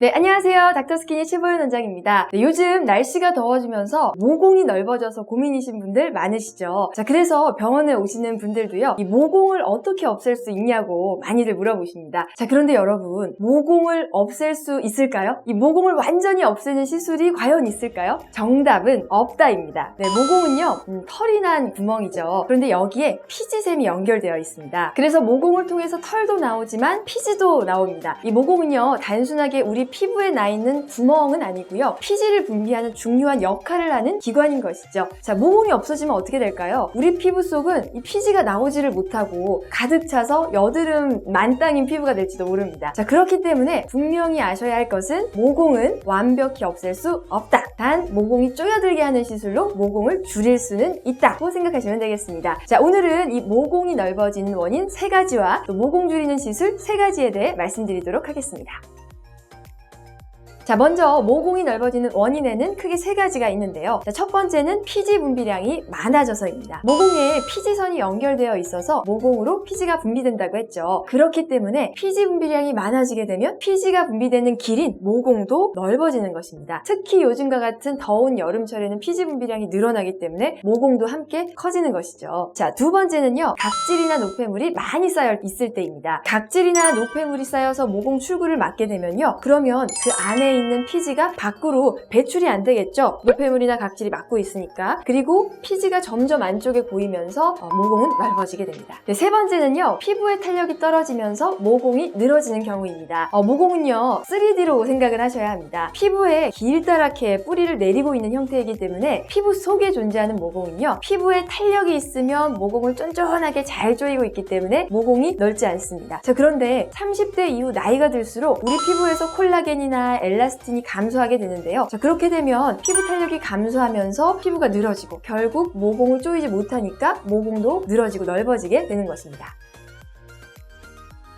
네, 안녕하세요. 닥터스키니 최보연 원장입니다. 네, 요즘 날씨가 더워지면서 모공이 넓어져서 고민이신 분들 많으시죠? 자, 그래서 병원에 오시는 분들도요, 이 모공을 어떻게 없앨 수 있냐고 많이들 물어보십니다. 자, 그런데 여러분, 모공을 없앨 수 있을까요? 이 모공을 완전히 없애는 시술이 과연 있을까요? 정답은 없다입니다. 네, 모공은요, 털이 난 구멍이죠. 그런데 여기에 피지샘이 연결되어 있습니다. 그래서 모공을 통해서 털도 나오지만 피지도 나옵니다. 이 모공은요, 단순하게 우리 피부에 나 있는 구멍은 아니고요, 피지를 분비하는 중요한 역할을 하는 기관인 것이죠. 자, 모공이 없어지면 어떻게 될까요? 우리 피부 속은 이 피지가 나오지를 못하고 가득 차서 여드름 만땅인 피부가 될지도 모릅니다. 자, 그렇기 때문에 분명히 아셔야 할 것은 모공은 완벽히 없앨 수 없다. 단 모공이 쪼여들게 하는 시술로 모공을 줄일 수는 있다고 생각하시면 되겠습니다. 자, 오늘은 이 모공이 넓어지는 원인 3가지와 또 모공 줄이는 시술 3가지에 대해 말씀드리도록 하겠습니다. 자, 먼저 모공이 넓어지는 원인에는 크게 3가지가 있는데요. 자, 첫 번째는 피지 분비량이 많아져서입니다. 모공에 피지선이 연결되어 있어서 모공으로 피지가 분비된다고 했죠. 그렇기 때문에 피지 분비량이 많아지게 되면 피지가 분비되는 길인 모공도 넓어지는 것입니다. 특히 요즘과 같은 더운 여름철에는 피지 분비량이 늘어나기 때문에 모공도 함께 커지는 것이죠. 자, 두 번째는요, 각질이나 노폐물이 많이 쌓여 있을 때입니다. 각질이나 노폐물이 쌓여서 모공 출구를 막게 되면요, 그러면 그 안에 있는 피지가 밖으로 배출이 안 되겠죠. 노폐물이나 각질이 막고 있으니까. 그리고 피지가 점점 안쪽에 보이면서 모공은 넓어지게 됩니다. 네, 세 번째는요, 피부의 탄력이 떨어지면서 모공이 늘어지는 경우입니다. 모공은요, 3D로 생각을 하셔야 합니다. 피부에 길다랗게 뿌리를 내리고 있는 형태이기 때문에 피부 속에 존재하는 모공은요, 피부에 탄력이 있으면 모공을 쫀쫀하게 잘 조이고 있기 때문에 모공이 넓지 않습니다. 자, 그런데 30대 이후 나이가 들수록 우리 피부에서 콜라겐이나 엘라스틴이 감소하게 되는데요. 자, 그렇게 되면 피부 탄력이 감소하면서 피부가 늘어지고 결국 모공을 조이지 못하니까 모공도 늘어지고 넓어지게 되는 것입니다.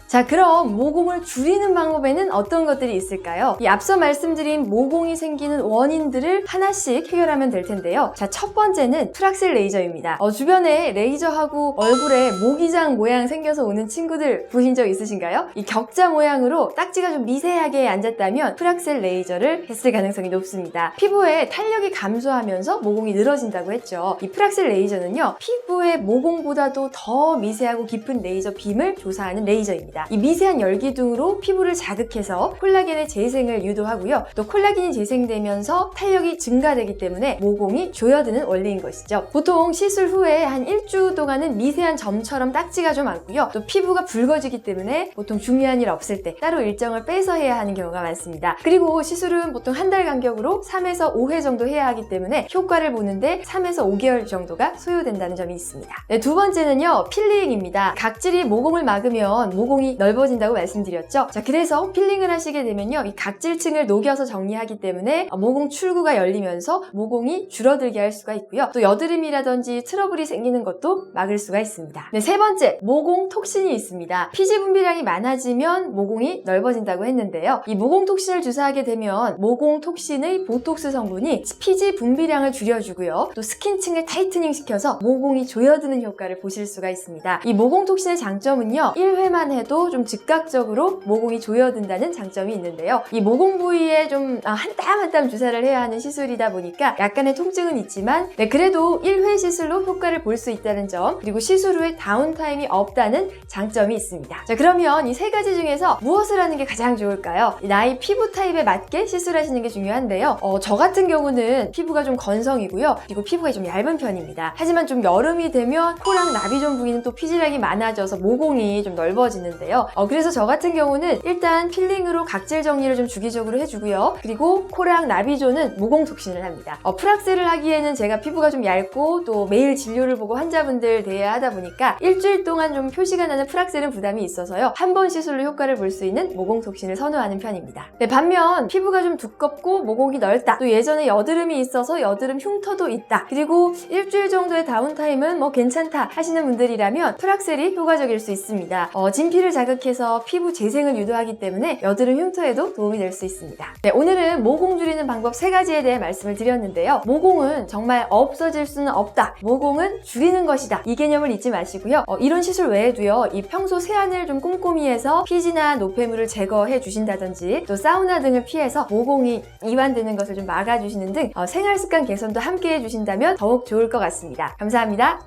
자, 그럼 모공을 줄이는 방법에는 어떤 것들이 있을까요? 이 앞서 말씀드린 모공이 생기는 원인들을 하나씩 해결하면 될 텐데요. 자, 첫 번째는 프락셀 레이저입니다. 주변에 레이저하고 얼굴에 모기장 모양 생겨서 오는 친구들 보신 적 있으신가요? 이 격자 모양으로 딱지가 좀 미세하게 앉았다면 프락셀 레이저를 했을 가능성이 높습니다. 피부에 탄력이 감소하면서 모공이 늘어진다고 했죠. 이 프락셀 레이저는요, 피부의 모공보다도 더 미세하고 깊은 레이저 빔을 조사하는 레이저입니다. 이 미세한 열기둥으로 피부를 자극해서 콜라겐의 재생을 유도하고요. 또 콜라겐이 재생되면서 탄력이 증가되기 때문에 모공이 조여드는 원리인 것이죠. 보통 시술 후에 한 1주 동안은 미세한 점처럼 딱지가 좀 많고요. 또 피부가 붉어지기 때문에 보통 중요한 일 없을 때 따로 일정을 빼서 해야 하는 경우가 많습니다. 그리고 시술은 보통 한 달 간격으로 3에서 5회 정도 해야 하기 때문에 효과를 보는데 3에서 5개월 정도가 소요된다는 점이 있습니다. 네, 두 번째는요, 필링입니다. 각질이 모공을 막으면 모공이 넓어진다고 말씀드렸죠. 자, 그래서 필링을 하시게 되면요, 이 각질층을 녹여서 정리하기 때문에 모공 출구가 열리면서 모공이 줄어들게 할 수가 있고요. 또 여드름이라든지 트러블이 생기는 것도 막을 수가 있습니다. 네, 세 번째, 모공 톡신이 있습니다. 피지 분비량이 많아지면 모공이 넓어진다고 했는데요. 이 모공 톡신을 주사하게 되면 모공 톡신의 보톡스 성분이 피지 분비량을 줄여주고요. 또 스킨층을 타이트닝 시켜서 모공이 조여드는 효과를 보실 수가 있습니다. 이 모공 톡신의 장점은요, 1회만 해도 좀 즉각적으로 모공이 조여든다는 장점이 있는데요. 이 모공 부위에 좀 한 땀 한 땀 주사를 해야 하는 시술이다 보니까 약간의 통증은 있지만, 네, 그래도 1회 시술로 효과를 볼 수 있다는 점, 그리고 시술 후에 다운타임이 없다는 장점이 있습니다. 자, 그러면 이 3가지 중에서 무엇을 하는 게 가장 좋을까요? 나의 피부 타입에 맞게 시술하시는 게 중요한데요. 저 같은 경우는 피부가 좀 건성이고요. 그리고 피부가 좀 얇은 편입니다. 하지만 좀 여름이 되면 코랑 나비존 부위는 또 피지량이 많아져서 모공이 좀 넓어지는데요. 그래서 저 같은 경우는 일단 필링으로 각질 정리를 좀 주기적으로 해주고요. 그리고 코랑 나비존은 모공 톡신을 합니다. 프락셀을 하기에는 제가 피부가 좀 얇고 또 매일 진료를 보고 환자분들 대해야 하다 보니까 일주일 동안 좀 표시가 나는 프락셀은 부담이 있어서요, 한 번 시술로 효과를 볼 수 있는 모공 톡신을 선호하는 편입니다. 네, 반면 피부가 좀 두껍고 모공이 넓다, 또 예전에 여드름이 있어서 여드름 흉터도 있다, 그리고 일주일 정도의 다운타임은 뭐 괜찮다 하시는 분들이라면 프락셀이 효과적일 수 있습니다. 진피를 피부를 자극해서 피부 재생을 유도하기 때문에 여드름 흉터에도 도움이 될 수 있습니다. 네, 오늘은 모공 줄이는 방법 3가지에 대해 말씀을 드렸는데요. 모공은 정말 없어질 수는 없다. 모공은 줄이는 것이다. 이 개념을 잊지 마시고요. 이런 시술 외에도요. 이 평소 세안을 좀 꼼꼼히 해서 피지나 노폐물을 제거해 주신다든지 또 사우나 등을 피해서 모공이 이완되는 것을 좀 막아주시는 등 생활 습관 개선도 함께 해주신다면 더욱 좋을 것 같습니다. 감사합니다.